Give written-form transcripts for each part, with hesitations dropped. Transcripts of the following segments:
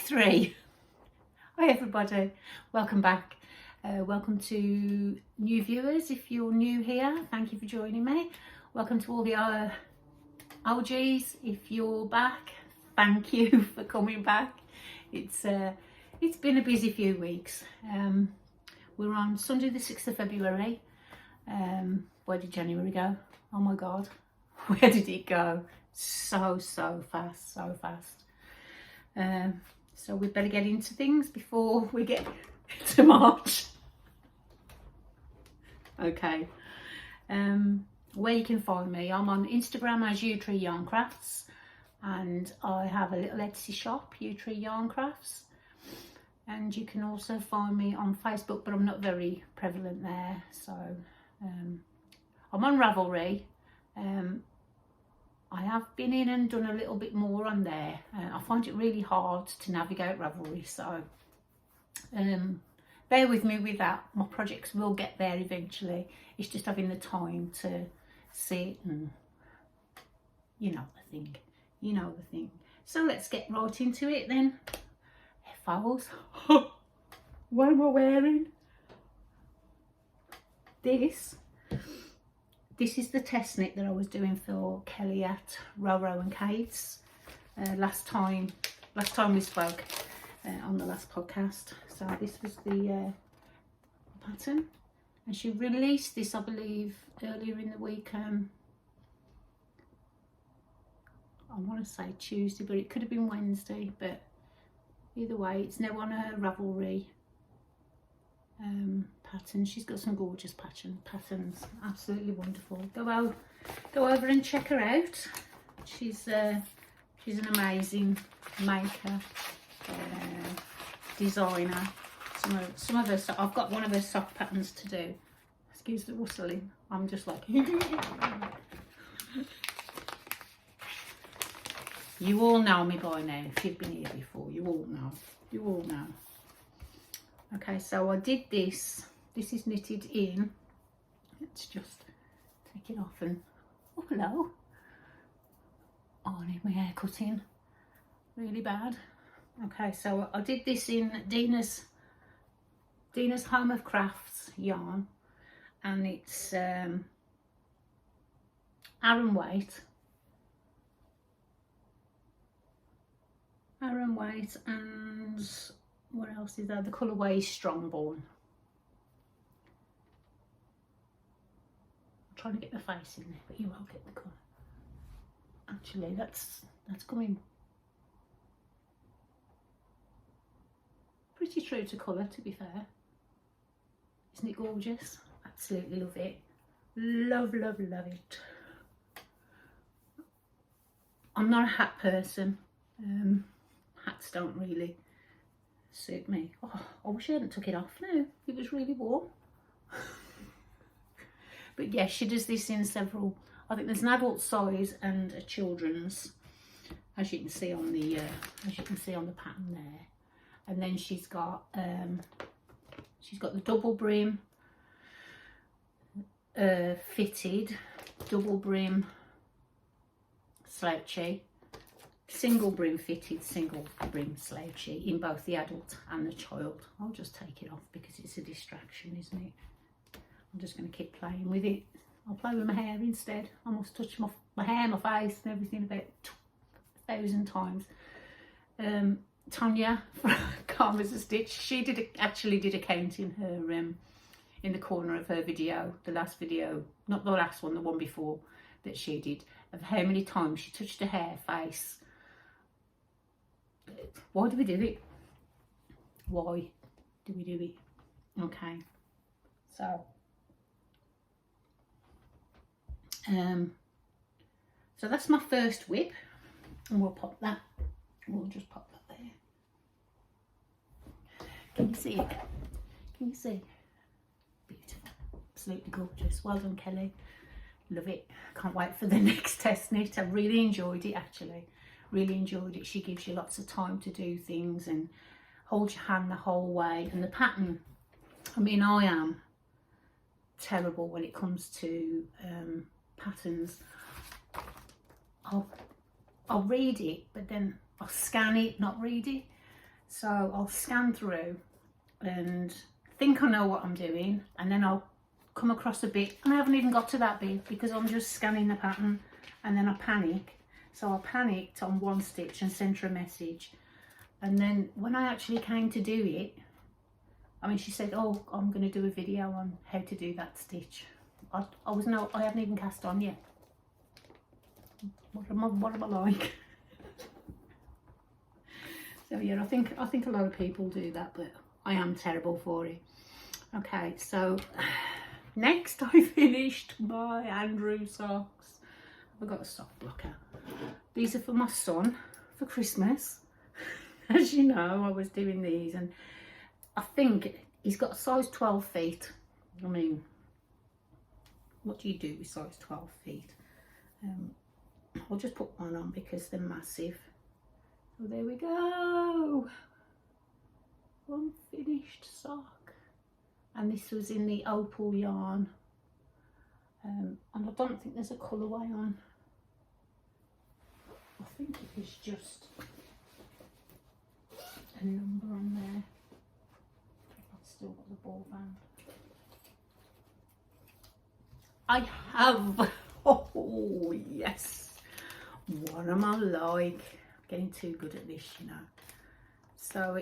3. Hi everybody, welcome back. Welcome to new viewers. If you're new here, thank you for joining me. Welcome to all the OGs. If you're back, thank you for coming back. It's been a busy few weeks. We're on Sunday the 6th of February. Where did January go? Oh my god, where did it go? So fast, so fast. So we better get into things before we get to March. Okay, where you can find me, I'm on Instagram as Yewtree Yarncrafts, and I have a little Etsy shop, Yewtree Yarncrafts, and you can also find me on Facebook, but I'm not very prevalent there. So I'm on Ravelry. I have been in and done a little bit more on there. I find it really hard to navigate Ravelry, so bear with me with that. My projects will get there eventually. It's just having the time to sit and you know the thing. So let's get right into it then. Fowls. What am I wearing? This is the test knit that I was doing for Kelly at Roro and Kate's last time we spoke on the last podcast. So this was the pattern, and she released this, I believe, earlier in the week. I want to say Tuesday, but it could have been Wednesday. But either way, it's now on her Ravelry pattern. She's got some gorgeous patterns, absolutely wonderful. Go over and check her out. She's an amazing maker, designer. Some of her, I've got one of her sock patterns to do. Excuse the rustling, I'm just like you all know me by now. If you've been here before, you all know. Okay, so I did this. This is knitted in. Let's just take it off and, oh hello. Oh, I need my hair cutting really bad. Okay, so I did this in Dina's Home of Crafts yarn, and it's Aran weight, and what else is there? The colourway is Strongborn. I'm trying to get the face in there, but you won't get the colour. Actually, that's coming pretty true to colour, to be fair. Isn't it gorgeous? Absolutely love it. Love it. I'm not a hat person. Hats don't really suit me. Oh, I wish I hadn't took it off now. It was really warm. But yeah, she does this in several. I think there's an adult size and a children's, as you can see on the pattern there. And then she's got the double brim fitted, double brim slouchy, single brim fitted, single brim slouchy in both the adult and the child. I'll just take it off because it's a distraction, isn't it? I'm just going to keep playing with it. I'll play with my hair instead. I must touch my hair, my face and everything about 1,000 times. Tanya from Calm as a Stitch, she actually did a count in her in the corner of her video, the last video, not the last one, the one before that she did, of how many times she touched her hair, face. Why do we do it? Why do we do it? Okay, so that's my first whip, and we'll just pop that there. Can you see it? Can you see? Beautiful, absolutely gorgeous. Well done, Kelly. Love it. Can't wait for the next test knit. I really enjoyed it, actually. Really enjoyed it. She gives you lots of time to do things and hold your hand the whole way. And the pattern, I mean, I am terrible when it comes to patterns. I'll read it, but then I'll scan it, not read it. So I'll scan through and think I know what I'm doing, and then I'll come across a bit and I haven't even got to that bit because I'm just scanning the pattern, and then I panic. So I panicked on one stitch and sent her a message, and then when I actually came to do it, I mean, she said, oh, I'm going to do a video on how to do that stitch. I haven't even cast on yet. What am I like? So yeah, I think a lot of people do that, but I am terrible for it. Okay, so next I finished my Andrew socks. I've got a sock blocker. These are for my son for Christmas. As you know, I was doing these, and I think he's got a size 12 feet. I mean, what do you do with size 12 feet? I'll just put one on because they're massive. So there we go. One finished sock. And this was in the opal yarn. And I don't think there's a colourway on. I think it was just a number on there. I've still got the ball band. I have. Oh yes. What am I like? Getting too good at this, you know. So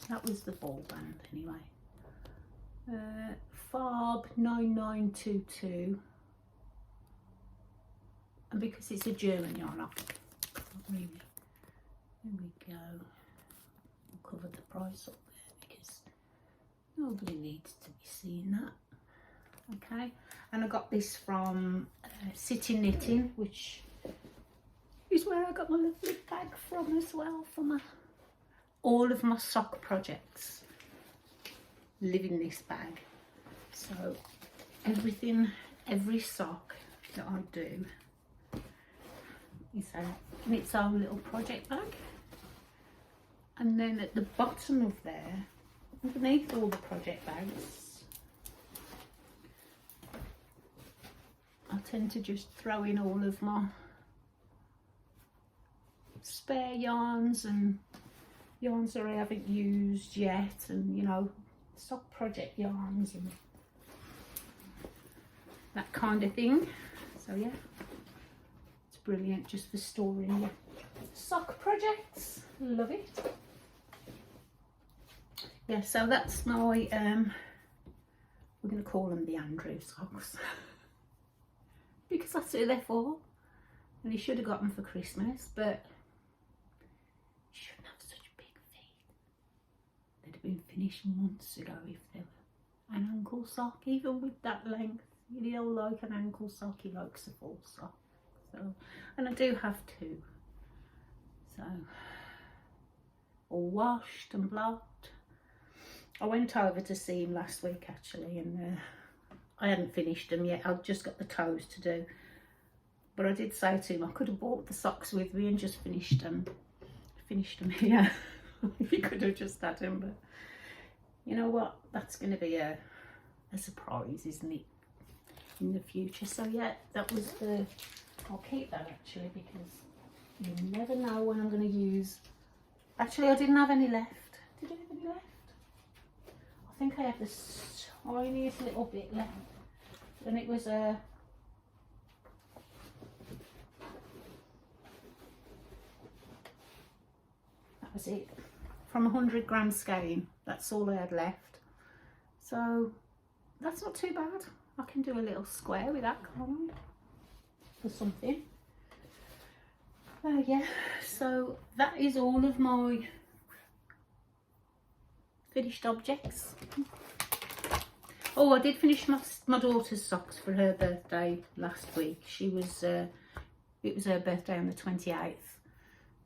that was the ball band anyway. Farb 9922, and because it's a German yarn, I can't really. There we go. I'll cover the price up there because nobody needs to be seeing that. Okay, and I got this from City Knitting, which is where I got my lovely bag from as well, for all of my sock projects live in this bag. So every sock that I do is in its own little project bag. And then at the bottom of there, underneath all the project bags, I tend to just throw in all of my spare yarns and yarns that I haven't used yet, and you know, sock project yarns and that kind of thing. So yeah, it's brilliant just for storing your sock projects. Love it. Yeah, so that's my we're going to call them the Andrew socks because that's who they're for, and he should have got them for Christmas, but he shouldn't have such big feet. They'd have been finished months ago if they were an ankle sock. Even with that length, you don't like an ankle sock, he likes a full sock. So, and I do have two, so all washed and blocked. I went over to see him last week actually, and I hadn't finished them yet. I'd just got the toes to do, but I did say to him I could have brought the socks with me and just finished them here. You could have just had them, but you know what, that's going to be a surprise, isn't it, in the future. So yeah, that was I'll keep that actually, because you never know when I'm going to use. Actually, I didn't have any left. Did I have any left? I think I had the tiniest little bit left, and it was that was it, from 100 gram skein. That's all I had left, so that's not too bad. I can do a little square with that, can't I, for something. Yeah, so that is all of my finished objects. Oh, I did finish my daughter's socks for her birthday last week. She was it was her birthday on the 28th,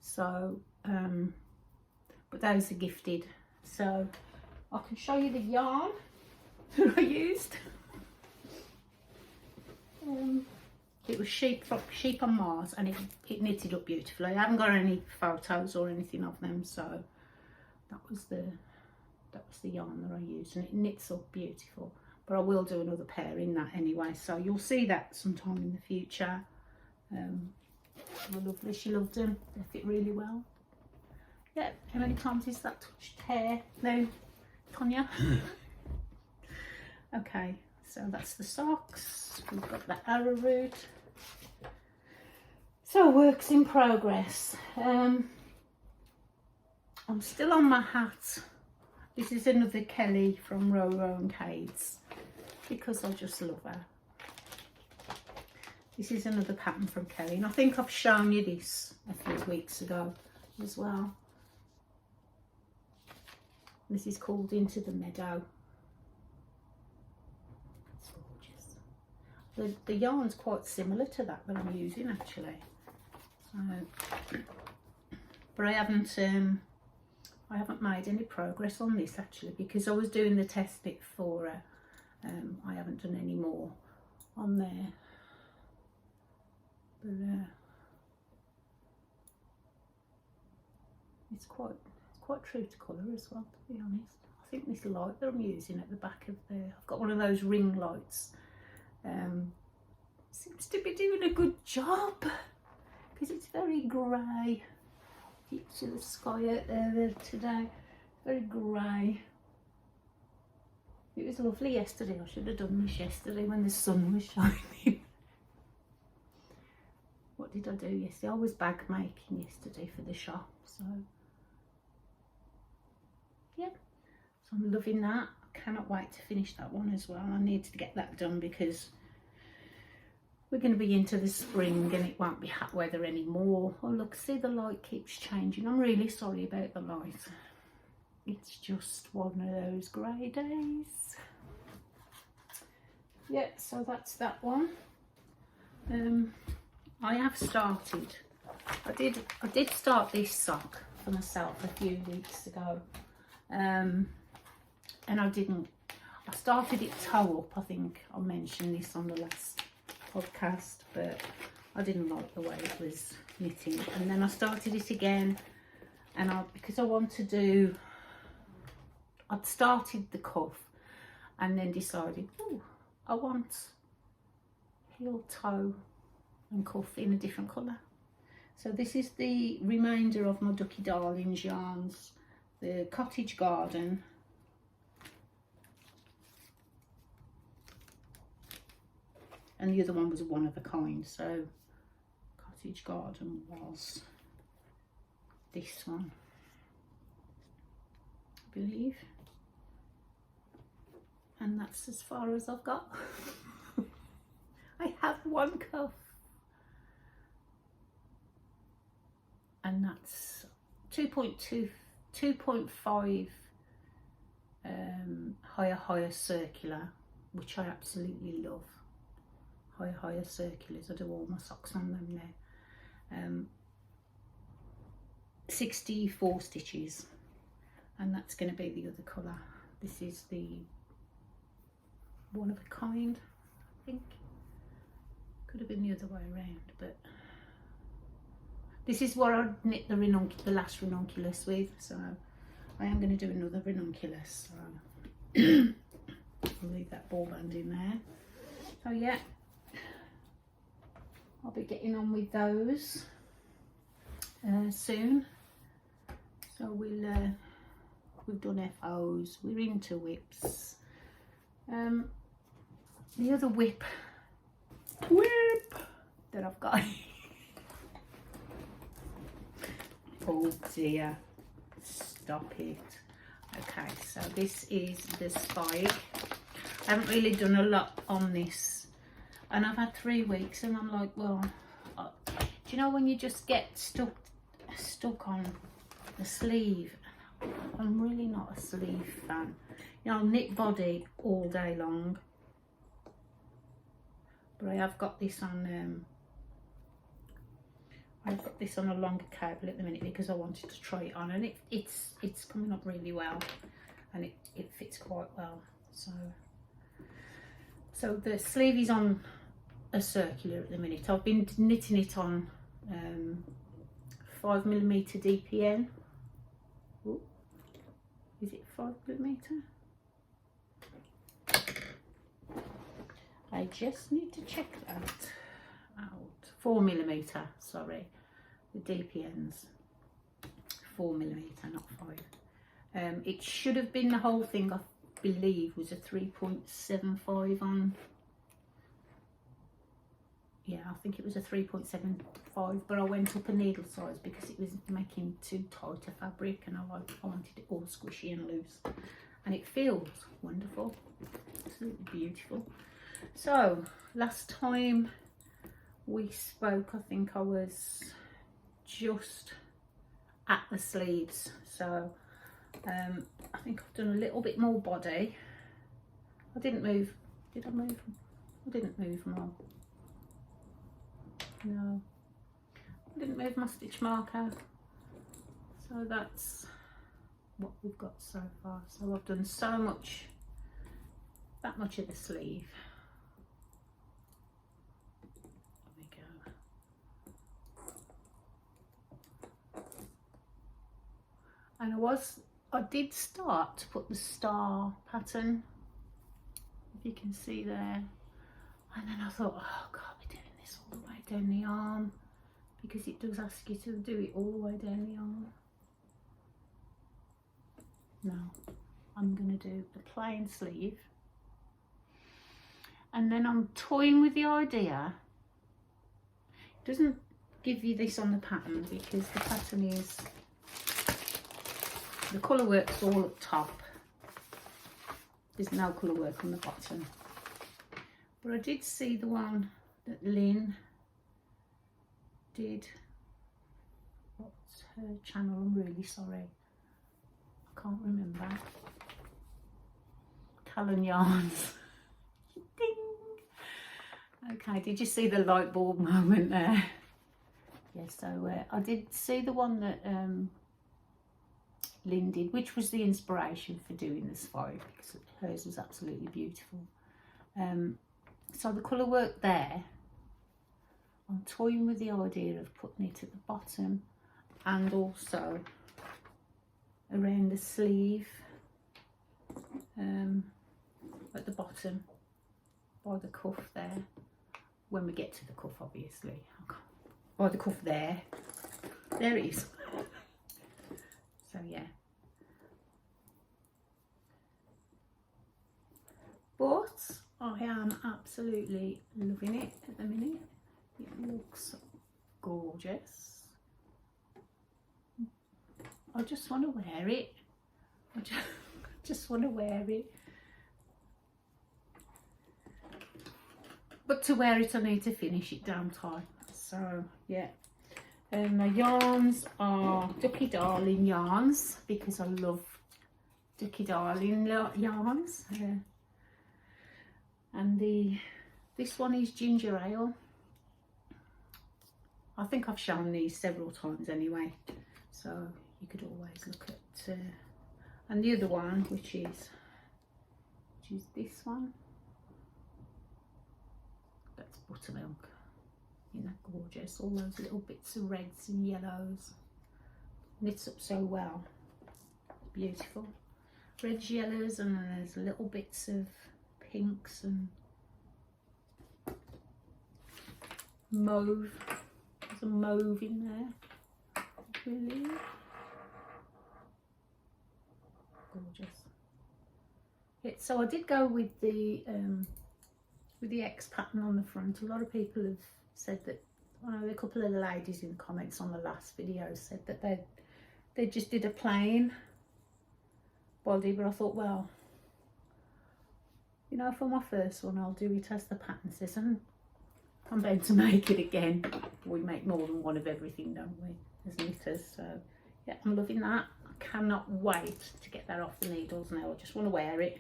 so but those are gifted, so I can show you the yarn that I used. It was sheep on Mars, and it knitted up beautifully. I haven't got any photos or anything of them, so that was the yarn that I used, and it knits up beautiful. But I will do another pair in that anyway, so you'll see that sometime in the future. They were lovely. She loved them. They fit really well. Yeah, how many times is that touched hair? No, Tonya. Okay, so that's the socks. We've got the Arrowroot. So works in progress. I'm still on my hat. This is another Kelly from Roro and Cade's because I just love her. This is another pattern from Kelly, and I think I've shown you this a few weeks ago as well. This is called Into the Meadow. It's gorgeous. The yarn's quite similar to that I'm using actually. So, but I haven't made any progress on this actually because I was doing the test bit for her. I haven't done any more on there. But it's quite true to colour as well, to be honest. I think this light that I'm using at the back of I've got one of those ring lights. Seems to be doing a good job because it's very grey. You can see the sky out there today, very grey. It was lovely yesterday. I should have done this yesterday when the sun was shining. What did I do yesterday? I was bag making yesterday for the shop, so yeah. So I'm loving that. I cannot wait to finish that one as well. I need to get that done because we're going to be into the spring and it won't be hot weather anymore. Oh look, see the light keeps changing. I'm really sorry about the light. It's just one of those grey days. Yeah, so that's that one. I have started. I did start this sock for myself a few weeks ago, and I started it toe up. I think I mentioned this on the last podcast, but I didn't like the way it was knitting, and then I started it again, and because I want to do. I'd started the cuff, and then decided, oh, I want heel, toe, and cuff in a different colour. So this is the remainder of my Ducky Darlings yarns, the Cottage Garden, and the other one was one of a kind. So Cottage Garden was this one, I believe, and that's as far as I've got. I have one cuff. And that's 2.5 higher circular, which I absolutely love. Higher circulars. I do all my socks on them now. 64 stitches, and that's going to be the other colour. This is the one of a kind, I think. Could have been the other way around, but this is what I knit the last ranunculus with, so I am going to do another ranunculus. So I'll leave that ball band in there. So yeah, I'll be getting on with those soon. So we've done FOs, we're into whips. The other whip that I've got. Oh dear, stop it. Okay, so this is the spike. I haven't really done a lot on this, and I've had 3 weeks, and I'm like, well, do you know when you just get stuck on the sleeve? I'm really not a sleeve fan. You know, I'll knit body all day long, but I have got this on I've got this on a longer cable at the minute because I wanted to try it on, and it's coming up really well, and it fits quite well. So the sleeve is on a circular at the minute. I've been knitting it on 5mm DPN. Ooh, is it 5mm? I just need to check that out. 4mm, sorry, the DPNs. 4mm, not 5. It should have been the whole thing, I believe, was a 3.75 on. Yeah, I think it was a 3.75, but I went up a needle size because it was making too tight a fabric, and I wanted it all squishy and loose, and it feels wonderful, absolutely beautiful. So last time we spoke, I think I was just at the sleeves, so I think I've done a little bit more body. I didn't move, did I move? I didn't move them all. No, I didn't move my stitch marker, so that's what we've got so far. So I've done so much, that much of the sleeve. There we go. And I did start to put the star pattern, if you can see there, and then I thought, oh God, we're doing this all the way down the arm, because it does ask you to do it all the way down the arm. No, I'm going to do the plain sleeve, and then I'm toying with the idea. It doesn't give you this on the pattern because the pattern is, the colour work's all up top, there's no colour work on the bottom. But I did see the one that Lynn did. What's her channel? I'm really sorry, I can't remember. Callan Yarns. Ding! Okay, did you see the light bulb moment there? Yeah, so I did see the one that Lynn did, which was the inspiration for doing this five, because hers was absolutely beautiful. So the colour work there, I'm toying with the idea of putting it at the bottom and also around the sleeve, at the bottom by the cuff there, when we get to the cuff obviously. By the cuff there it is. So yeah, but I am absolutely loving it at the minute. It looks gorgeous. I just want to wear it. I just want to wear it. But to wear it I need to finish it down tight. So yeah. My yarns are Ducky Darling yarns, because I love Ducky Darling yarns. And this one is ginger ale. I think I've shown these several times anyway, so you could always look at. And the other one, which is this one, that's buttermilk. Isn't that gorgeous? All those little bits of reds and yellows. Knits up so well. Beautiful. Reds, yellows, and then there's little bits of pinks and mauve. There's a mauve in there. Really gorgeous. Yeah, so I did go with the X pattern on the front. A lot of people have said that, a couple of the ladies in the comments on the last video said that they just did a plain body, but I thought, well, you know, for my first one I'll do it as the pattern says, and I'm bound to make it again. We make more than one of everything, don't we, as knitters? So yeah, I'm loving that. I cannot wait to get that off the needles now. I just want to wear it.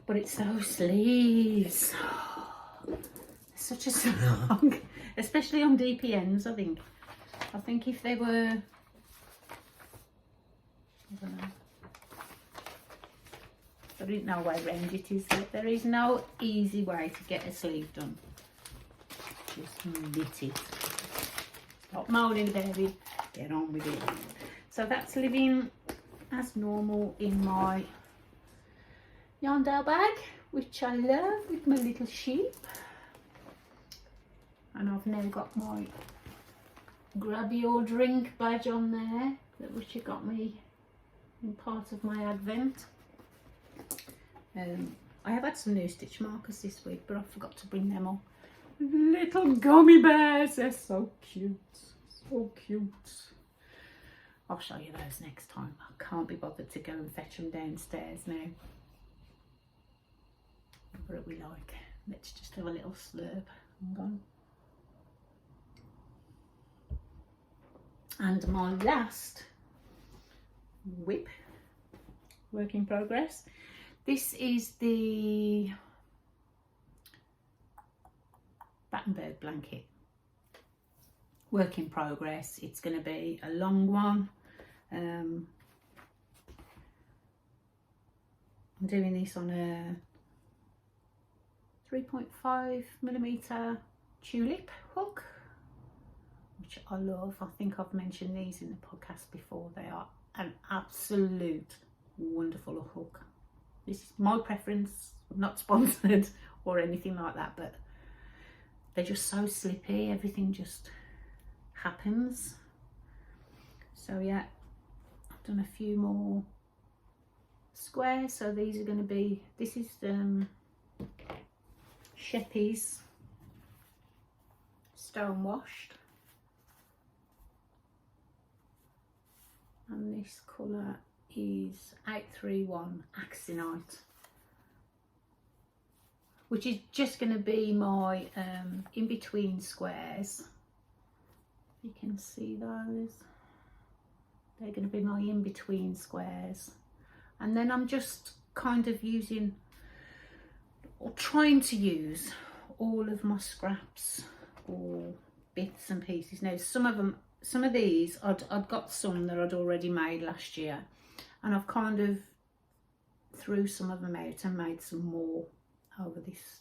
But it's those sleeves. Such a song, especially on DPNs. I think if they were, I don't know, there isn't no way around it, is there? There is no easy way to get a sleeve done. Just knit it. Stop moaning about it, get on with it. So that's living as normal in my Yarndale bag, which I love, with my little sheep. And I've now got my grab your drink badge on there. which you got me in part of my advent. I have had some new stitch markers this week, but I forgot to bring them up. Little gummy bears, they're so cute, so cute. I'll show you those next time. I can't be bothered to go and fetch them downstairs now. What are we like? Let's just have a little slurp. Hang on. And my last whip, work in progress. This is the Battenberg blanket, work in progress. It's going to be a long one. I'm doing this on a 3.5mm tulip hook, which I love. I think I've mentioned these in the podcast before. They are an absolute wonderful hook. This is my preference. I'm not sponsored or anything like that, but they're just so slippy. Everything just happens. So yeah, I've done a few more squares. So these are going to be, this is Sheppy's stone washed, and this colour is 831 Axonite, which is just going to be my in between squares. You can see those, they're going to be my in between squares, and then I'm just kind of using or trying to use all of my scraps or bits and pieces. Now some of these I'd got some that I'd already made last year, and I've kind of threw some of them out and made some more over this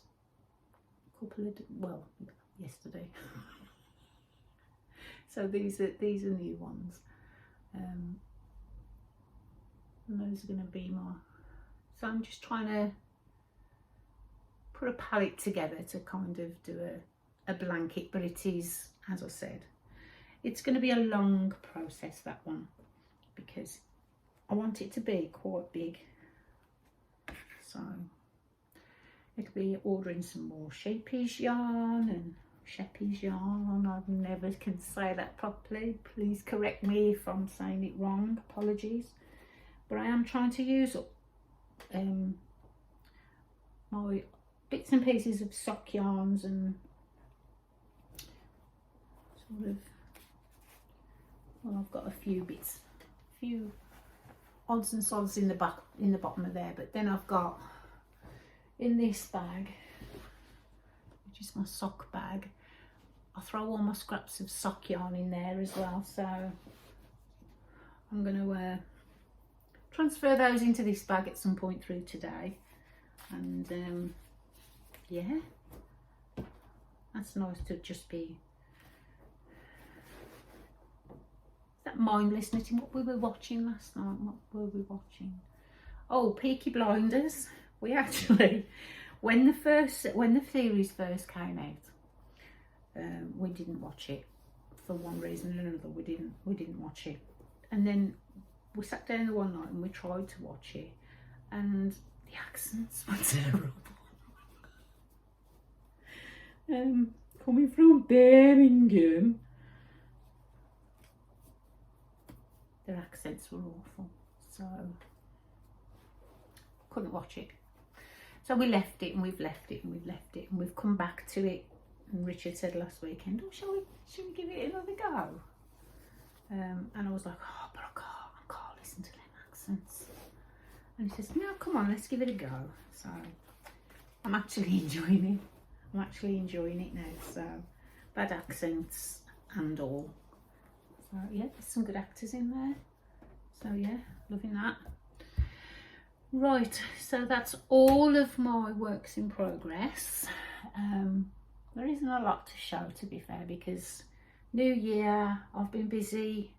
couple of, well, yesterday. So these are new ones, and those are going to be my, so I'm just trying to put a palette together to kind of do a blanket, but it is, as I said, it's going to be a long process, that one, because I want it to be quite big. So it'll be ordering some more Sheppy's yarn and Sheppy's yarn. I never can say that properly. Please correct me if I'm saying it wrong. Apologies. But I am trying to use up my bits and pieces of sock yarns and sort of, well, I've got a few bits, a few odds and sods in the bottom of there, but then I've got in this bag, which is my sock bag, I throw all my scraps of sock yarn in there as well. So I'm going to transfer those into this bag at some point through today, and yeah, that's nice to just be that mindless knitting. What we were watching last night, what were we watching? Oh, Peaky Blinders. We actually, when the series first came out, we didn't watch it for one reason or another. We didn't watch it, and then we sat down the one night and we tried to watch it, and the accents were terrible. Coming from Birmingham, their accents were awful, so couldn't watch it. So we left it, and we've left it, and we've left it, and we've come back to it. And Richard said last weekend, "Oh, shall we give it another go?" And I was like, "Oh, but I can't listen to them accents." And he says, "No, come on, let's give it a go." So I'm actually enjoying it. I'm actually enjoying it now. So bad accents and all. So yeah, there's some good actors in there. So yeah, loving that. Right, so that's all of my works in progress. There isn't a lot to show, to be fair, because New Year, I've been busy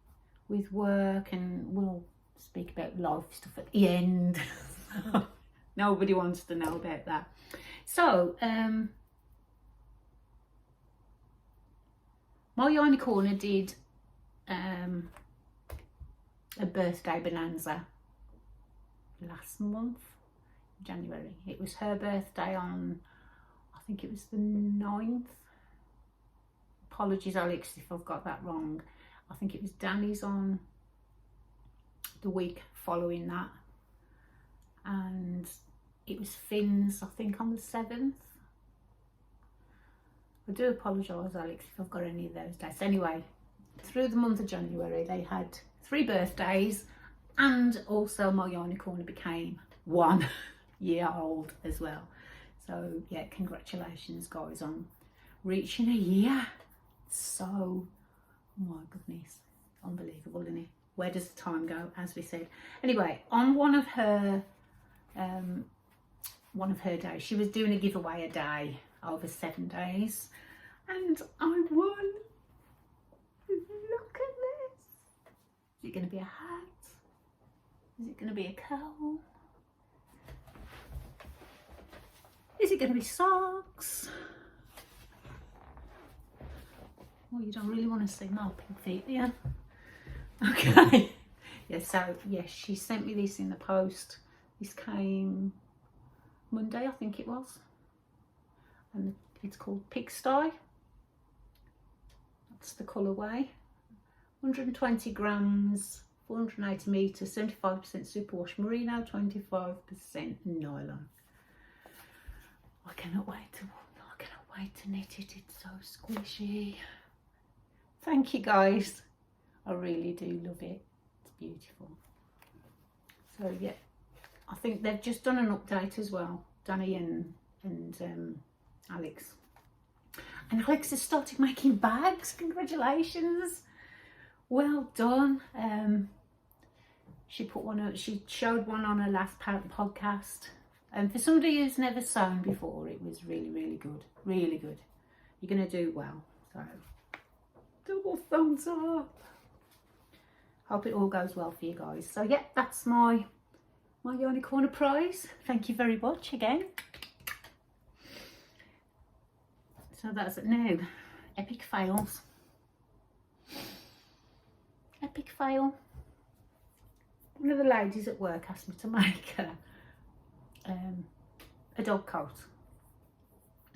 with work, and we'll speak about life stuff at the end. Nobody wants to know about that. So my Yarny Corner did a birthday bonanza last month, January. It was her birthday on, I think it was the 9th. Apologies Alex if I've got that wrong. I think it was Danny's on the week following that, and it was Finn's I think on the 7th. I do apologise Alex if I've got any of those dates. Anyway, through the month of January they had 3 birthdays, and also my Yarny Corner became 1 year old as well. So yeah, congratulations guys on reaching a year. So, oh my goodness, unbelievable, isn't it? Where does the time go, as we said? Anyway, on one of her days, she was doing a giveaway a day over 7 days, and I won. Look at this. Is it going to be a hat? Is it going to be a cowl? Is it going to be socks? Well, you don't really want to see my pink feet, do you? Okay. Yeah, so yes, she sent me this in the post. This came Monday, I think it was. And it's called Pigsty. That's the colourway. 120 grams, 480 metres, 75% superwash merino, 25% nylon. I cannot wait to knit it. It's so squishy. Thank you guys. I really do love it. It's beautiful. So yeah, I think they've just done an update as well, Danny and Alex. And Alex has started making bags. Congratulations. Well done. She put one up, she showed one on her last podcast. And for somebody who's never sewn before, it was really, really good. Really good. You're going to do well. So, double thumbs up. Hope it all goes well for you guys. So, yeah, that's my Yarny Corner prize. Thank you very much again. So, that's it now. Epic fails. Epic fail. One of the ladies at work asked me to make a dog coat.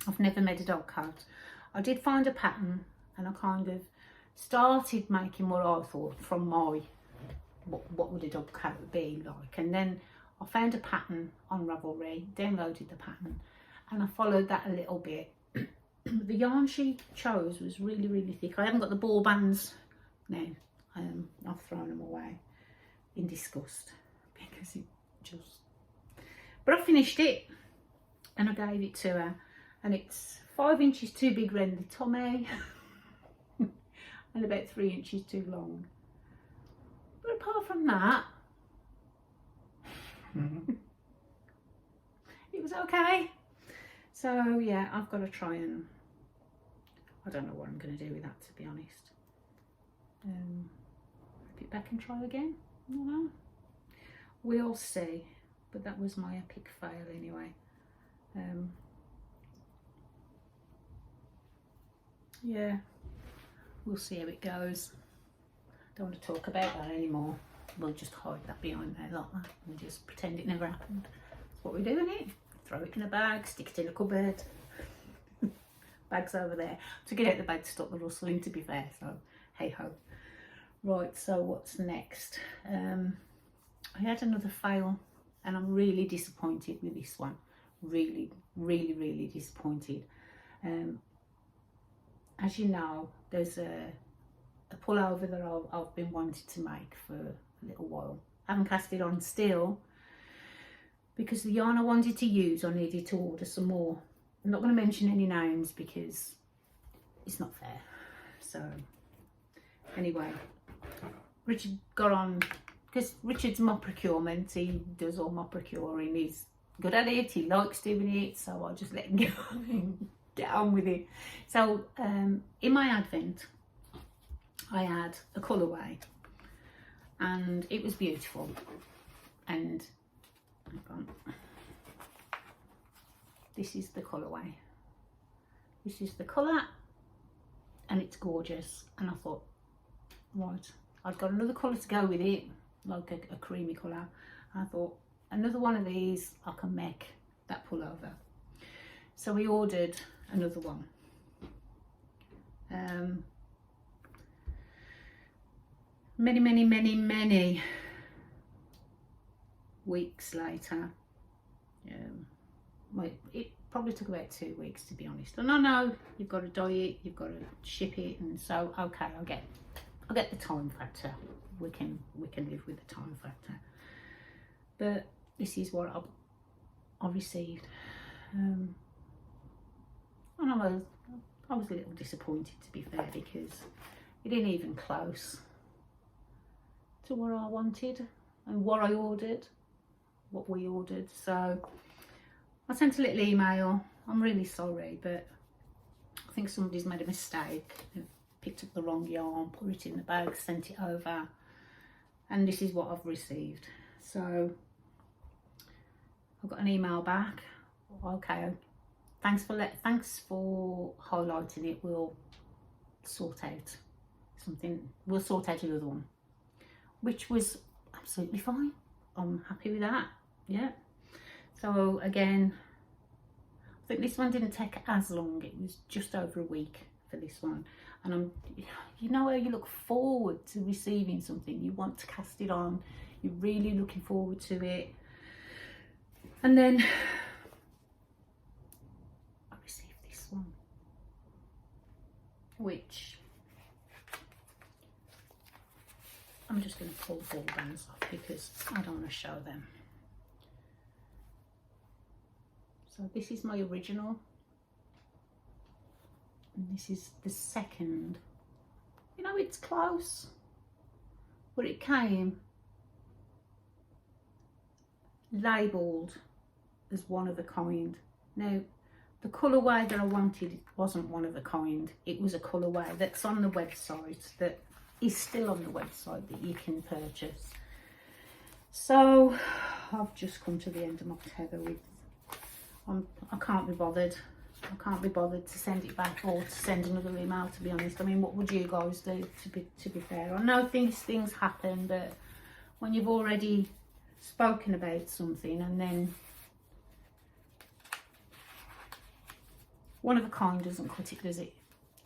I've never made a dog coat. I did find a pattern, and I kind of started making what I thought from my what would a dog coat be like, and then I found a pattern on Ravelry, downloaded the pattern, and I followed that a little bit. The yarn she chose was really, really thick. I haven't got the ball bands now. I've thrown them away in disgust because it just... But I finished it and I gave it to her, and it's 5 inches too big round the tummy and about 3 inches too long. But apart from that, it was okay. So yeah, I've got to try and... I don't know what I'm going to do with that, to be honest. Rip it back and try again. I don't know. We'll see. But that was my epic fail anyway. Yeah, we'll see how it goes. Don't want to talk about that anymore. We'll just hide that behind there like that and just pretend it never happened. That's what we do, isn't it? Throw it in a bag, stick it in a cupboard. Bag's over there. To get out the bag to stop the rustling, to be fair, so hey ho. Right, so what's next? I had another fail, and I'm really disappointed with this one. Really, really, really disappointed. As you know, there's a pullover that I've been wanting to make for a little while. I haven't cast it on still because the yarn I wanted to use, I needed to order some more. I'm not going to mention any names because it's not fair. So anyway, Richard got on, because Richard's my procurement, he does all my procuring, he's good at it, he likes doing it, so I just let him go and get on with it. So in my advent I had a colourway and it was beautiful, and hang on, this is the colourway, this is the colour, and it's gorgeous. And I thought, right, I've got another colour to go with it, like a creamy colour. I thought another one of these I can make that pullover. So we ordered another one. Many weeks later, it probably took about 2 weeks, to be honest. And I know you've got to dye it, you've got to ship it, and so okay, I get the time factor. We can live with the time factor. But this is what I received, and I was a little disappointed, to be fair, because it ain't even close to what I wanted and what I ordered, what we ordered. So I sent a little email. I'm really sorry, but I think somebody's made a mistake. They've picked up the wrong yarn, put it in the bag, sent it over, and this is what I've received. So I've got an email back. Okay, thanks for highlighting it. We'll sort out something. We'll sort out another one, which was absolutely fine. I'm happy with that. Yeah. So again, I think this one didn't take as long. It was just over a week for this one. And you know how you look forward to receiving something, you want to cast it on, you're really looking forward to it. And then I received this one, which I'm just going to pull the ball bands off because I don't want to show them. So this is my original, and this is the second. You know, it's close, but it came labelled as one of a kind. Now, the colourway that I wanted wasn't one of a kind. It was a colourway that's on the website, that is still on the website, that you can purchase. So I've just come to the end of my tether with, I can't be bothered. I can't be bothered to send it back or to send another email, to be honest. I mean, what would you guys do, to be fair? I know things happen, but when you've already spoken about something and then one of a kind doesn't cut it, does it,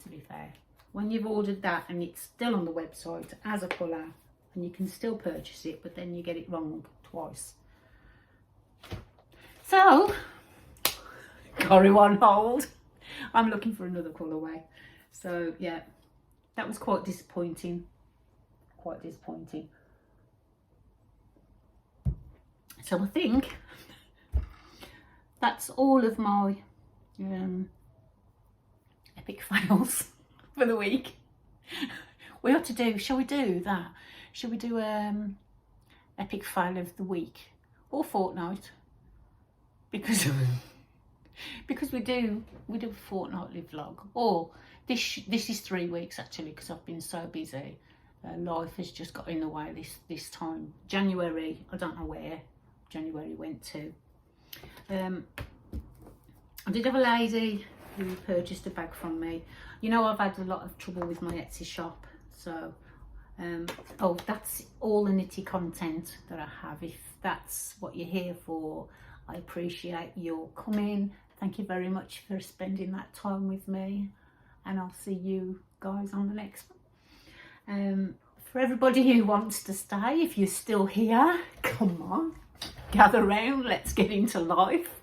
to be fair? When you've ordered that and it's still on the website as a colour and you can still purchase it, but then you get it wrong twice. So got it on hold. I'm looking for another colourway. So yeah, that was quite disappointing. Quite disappointing. So I think that's all of my epic fails for the week. We ought to do, shall we do that? Shall we do epic fail of the week or fortnight? Because we do a fortnightly vlog. Or this is 3 weeks actually, because I've been so busy. Life has just got in the way this time. January, I don't know where January went to. I did have a lady who purchased a bag from me. You know, I've had a lot of trouble with my Etsy shop, so oh, that's all the nitty content that I have. If that's what you're here for, I appreciate your coming. Thank you very much for spending that time with me, and I'll see you guys on the next one. For everybody who wants to stay, if you're still here, come on, gather round, let's get into life.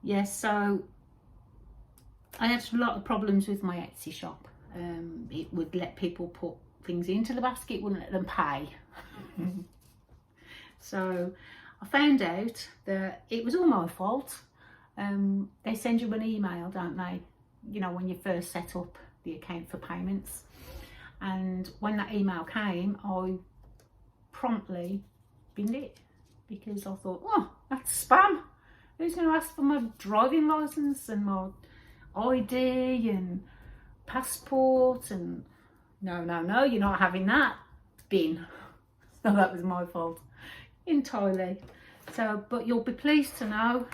Yes, so I had a lot of problems with my Etsy shop. It would let people put things into the basket, it wouldn't let them pay. So I found out that it was all my fault. They send you an email, don't they? You know, when you first set up the account for payments. And when that email came, I promptly binned it because I thought, oh, that's spam. Who's going to ask for my driving licence and my ID and passport? And no, you're not having that. Bin. So that was my fault entirely. So, but you'll be pleased to know,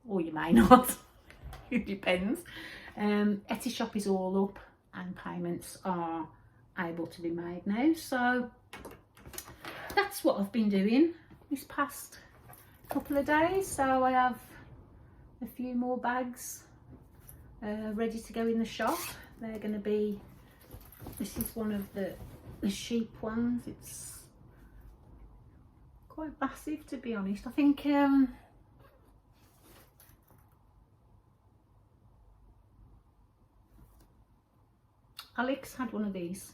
or you may not, it depends. Etsy shop is all up and payments are able to be made now. So that's what I've been doing this past couple of days. So I have a few more bags ready to go in the shop. They're going to be, this is one of the sheep ones. It's quite massive, to be honest. I think Alex had one of these,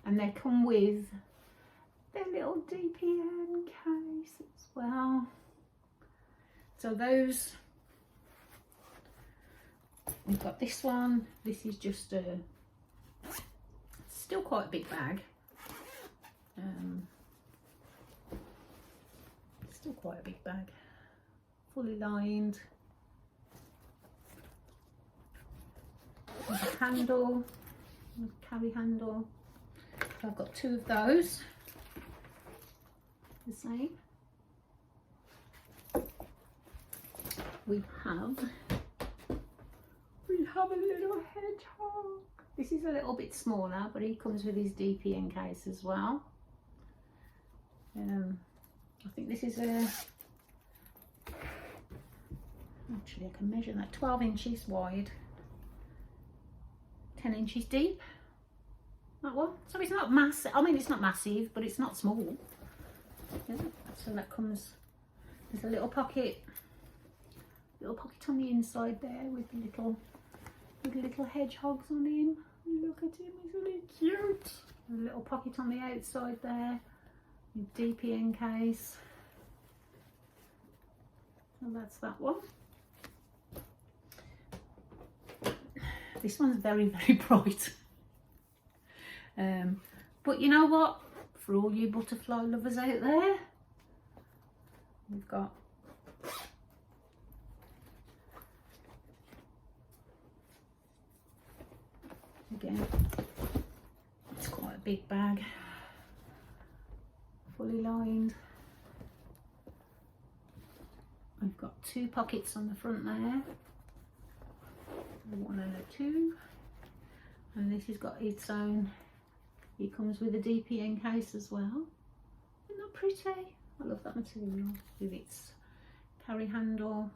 and they come with their little DPN case as well. So those, we've got this one. This is just a, still quite a big bag. Still quite a big bag, fully lined. With a handle, carry handle. So I've got two of those, the same. We have a little hedgehog. This is a little bit smaller, but he comes with his DPN case as well. I think this is a, actually I can measure that, 12 inches wide, 10 inches deep, that one. So it's not massive, I mean it's not massive, but it's not small. Yeah. So that comes, there's a little pocket on the inside there with little hedgehogs on him. Look at him, he's really cute. A little pocket on the outside there, with DPN case. So that's that one. This one's very, very bright. But you know what? For all you butterfly lovers out there, we've got again, it's quite a big bag, fully lined. I've got two pockets on the front there, one and a two, and this has got its own, it comes with a DPN case as well. Isn't that pretty? I love that material with its carry handle.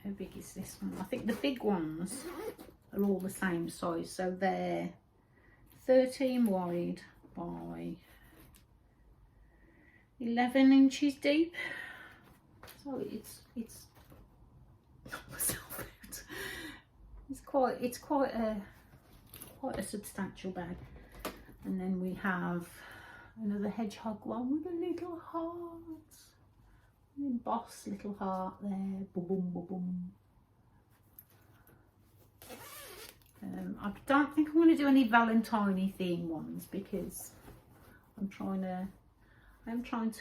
How big is this one? I think the big ones are all the same size, so they're 13 wide by 11 inches deep. So it's quite a substantial bag. And then we have another hedgehog one with a little heart. Embossed little heart there. Boom, boom, boom, boom. I don't think I'm going to do any Valentine-y theme ones because I'm trying to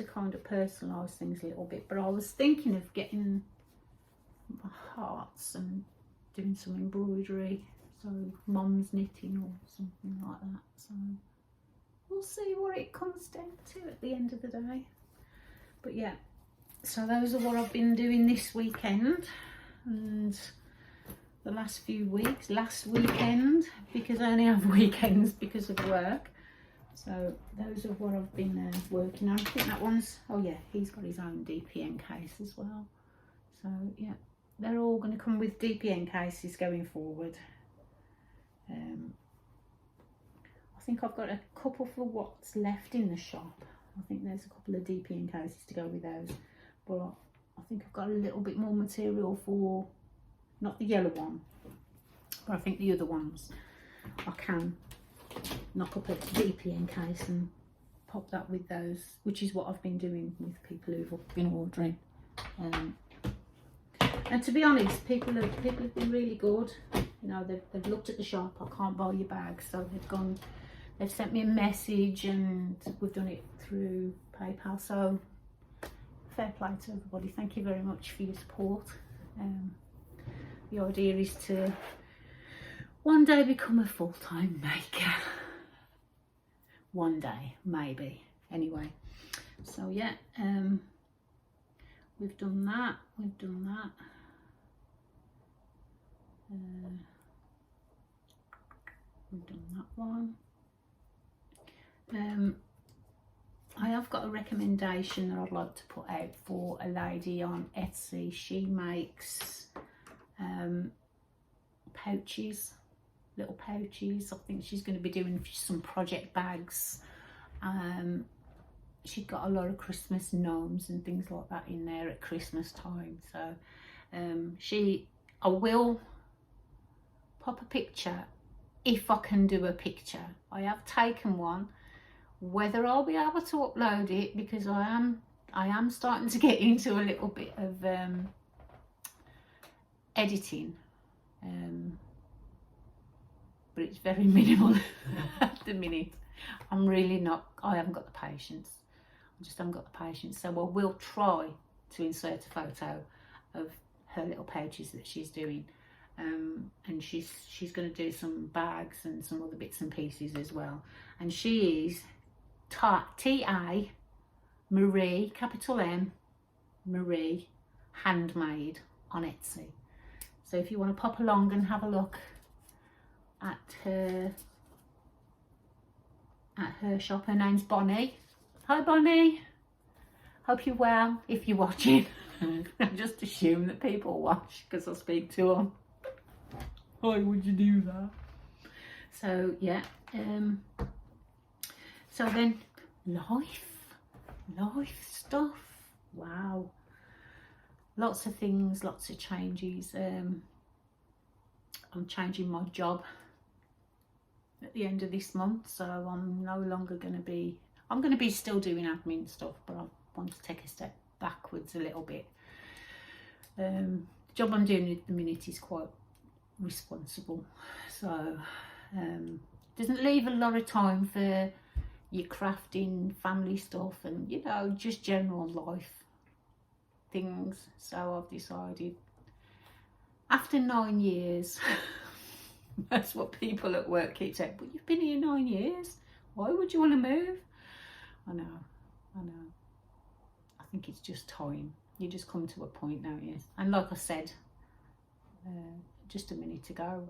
kind of personalise things a little bit. But I was thinking of getting hearts and doing some embroidery, so mum's knitting or something like that. So we'll see what it comes down to at the end of the day. But yeah. So those are what I've been doing this weekend and the last few weeks. Last weekend, because I only have weekends because of work. So those are what I've been working on. I think that one's, oh yeah, he's got his own DPN case as well. So yeah, they're all going to come with DPN cases going forward. I think I've got a couple for what's left in the shop. I think there's a couple of DPN cases to go with those. But I think I've got a little bit more material for, not the yellow one, but I think the other ones I can knock up a DPN case and pop that with those, which is what I've been doing with people who've been ordering. And to be honest, people have been really good. You know, they've looked at the shop, I can't buy your bag, so they've sent me a message and we've done it through PayPal. So fair play to everybody. Thank you very much for your support. The idea is to one day become a full-time maker. One day, maybe. Anyway, so yeah, we've done that. We've done that one. I have got a recommendation that I'd like to put out for a lady on Etsy. She makes pouches, little pouches. I think she's going to be doing some project bags. She's got a lot of Christmas gnomes and things like that in there at Christmas time. So I will pop a picture if I can do a picture. I have taken one. Whether I'll be able to upload it, because I am starting to get into a little bit of editing, but it's very minimal at the minute. I'm really not, I haven't got the patience. I just haven't got the patience. So I will try to insert a photo of her little pouches that she's doing. And she's going to do some bags and some other bits and pieces as well. And she is T-A Marie, capital M, Marie Handmade on Etsy. So if you want to pop along and have a look at her shop, her name's Bonnie. Hi Bonnie, hope you're well. If you're watching, I just assume that people watch because I speak to them. Why would you do that? So yeah, so then life stuff. Wow, lots of things, lots of changes. I'm changing my job at the end of this month, so I'm no longer going to be, I'm going to be still doing admin stuff, but I want to take a step backwards a little bit. The job I'm doing at the minute is quite responsible, so doesn't leave a lot of time for your crafting, family stuff, and you know, just general life things. So I've decided, after 9 years, that's what people at work keep saying, but you've been here 9 years, why would you want to move? I know, I think it's just time. You just come to a point, don't you? And like I said just a minute ago,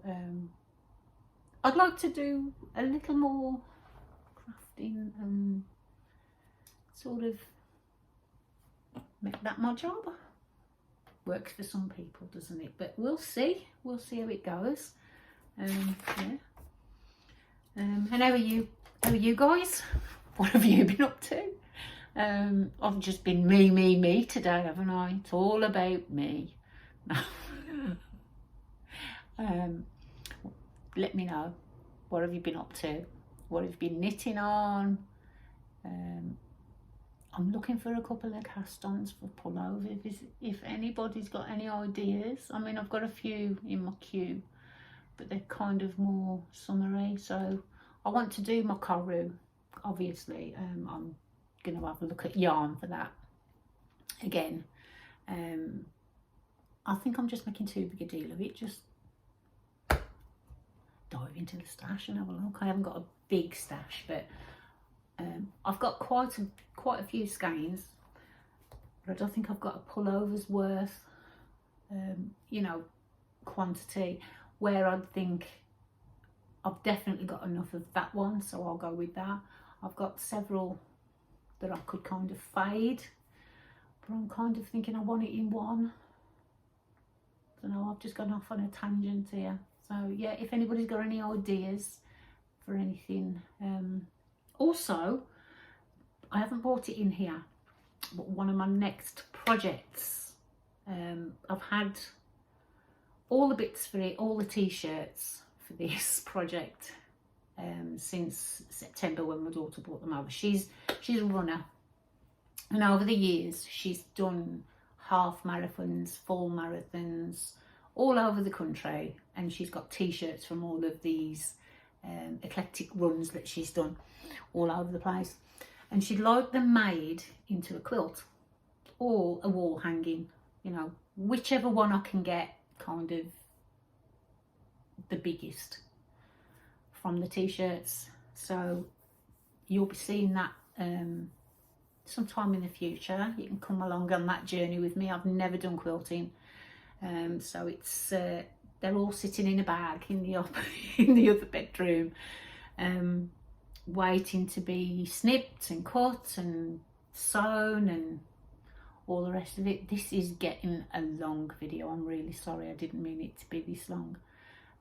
I'd like to do a little more crafting and sort of make that my job. Works for some people, doesn't it? But we'll see how it goes. Yeah. And how are you guys? What have you been up to? I've just been me today, haven't I? It's all about me. Let me know, what have you been up to? What have you been knitting on? I'm looking for a couple of cast-ons for pullovers. If anybody's got any ideas, I mean, I've got a few in my queue, but they're kind of more summery. So I want to do my Karu, obviously. I'm going to have a look at yarn for that again. I think I'm just making too big a deal of it. Just dive into the stash and have a look. I haven't got a big stash, but I've got quite a few skeins, but I don't think I've got a pullover's worth, you know, quantity, where I'd think I've definitely got enough of that one, so I'll go with that. I've got several that I could kind of fade, but I'm kind of thinking I want it in one. I don't know, I've just gone off on a tangent here. So yeah, if anybody's got any ideas for anything. Also, I haven't brought it in here, but one of my next projects, I've had all the bits for it, all the t-shirts for this project since September, when my daughter brought them over. She's a runner, and over the years she's done half marathons, full marathons all over the country, and she's got t-shirts from all of these eclectic runs that she's done all over the place, and she'd like them made into a quilt or a wall hanging, you know, whichever one I can get, kind of the biggest from the t-shirts. So you'll be seeing that sometime in the future. You can come along on that journey with me. I've never done quilting, so it's they're all sitting in a bag in the in the other bedroom, waiting to be snipped and cut and sewn and all the rest of it. This is getting a long video. I'm really sorry, I didn't mean it to be this long.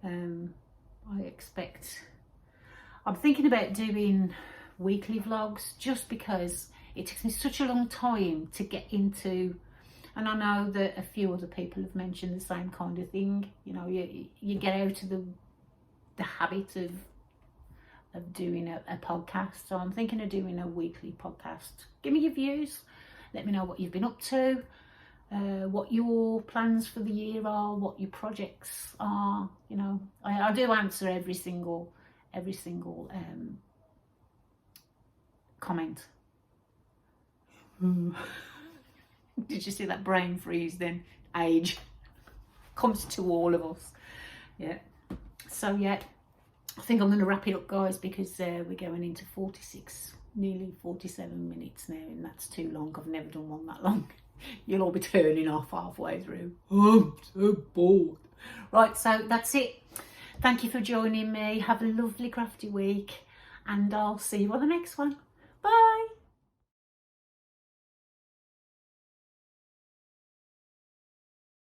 I'm thinking about doing weekly vlogs, just because it takes me such a long time to get into, and I know that a few other people have mentioned the same kind of thing. You know, you get out of the habit of doing a podcast. So I'm thinking of doing a weekly podcast. Give me your views, let me know what you've been up to, what your plans for the year are, what your projects are. You know, I do answer every single comment. Did you see that brain freeze then? Age comes to all of us. Yeah. So yeah, I think I'm going to wrap it up, guys, because we're going into 46, nearly 47 minutes now, and that's too long. I've never done one that long. You'll all be turning off halfway through. I'm so bored. Right, so that's it. Thank you for joining me. Have a lovely crafty week, and I'll see you on the next one. Bye.